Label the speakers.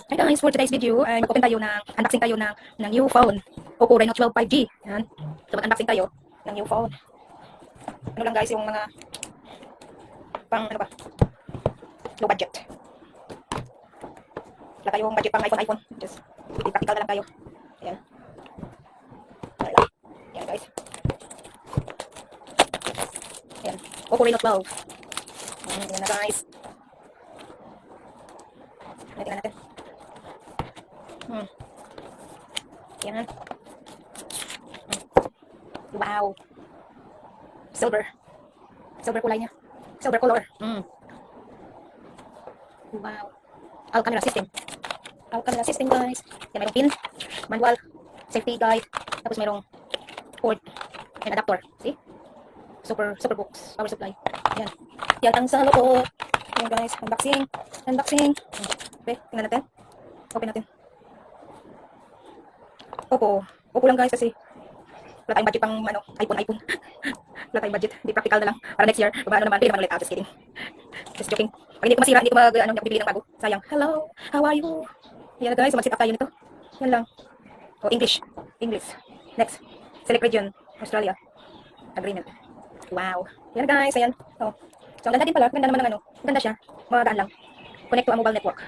Speaker 1: Hi guys, for today's video ay mag-open tayo ng unboxing tayo ng new phone. Oppo Reno 12 5G. Yan. So mag-unboxing tayo ng new phone. Ano lang guys yung mga pang ano ba? Low budget. Wala tayong budget pang iPhone. Just practical na lang tayo. Ayan. Wala. Ayan guys. Ayan. Oppo Reno 12. Ayan na guys. Tingnan natin. Yan. Wow. Silver. Silver kulay niya. Silver color. Wow. All camera system. All camera system guys. Yan, mayroong pin. Manual. Safety guide. Tapos mayroong cord. And adapter. See? Super box. Power supply. Yan. Yan ang sa loob. Yan guys. Unboxing. Unboxing. Okay. Tingnan natin. Open natin. Oppo lang guys kasi wala tayong budget pang iPhone. Wala tayong budget. Hindi practical na lang. Para next year, kung ano naman, pili naman ulit. Just kidding. Just joking. Pag hindi ko masira, hindi ko hindi ako pipili ng bago. Sayang. Hello, how are you? Yan guys, mag-sit up tayo nito. Yan lang. English. Next. Select region. Australia. Agreement. Wow. Yan guys, ayan. So ang ganda din pala. Ganda naman ng Ganda siya. Magaan lang. Connect to a mobile network.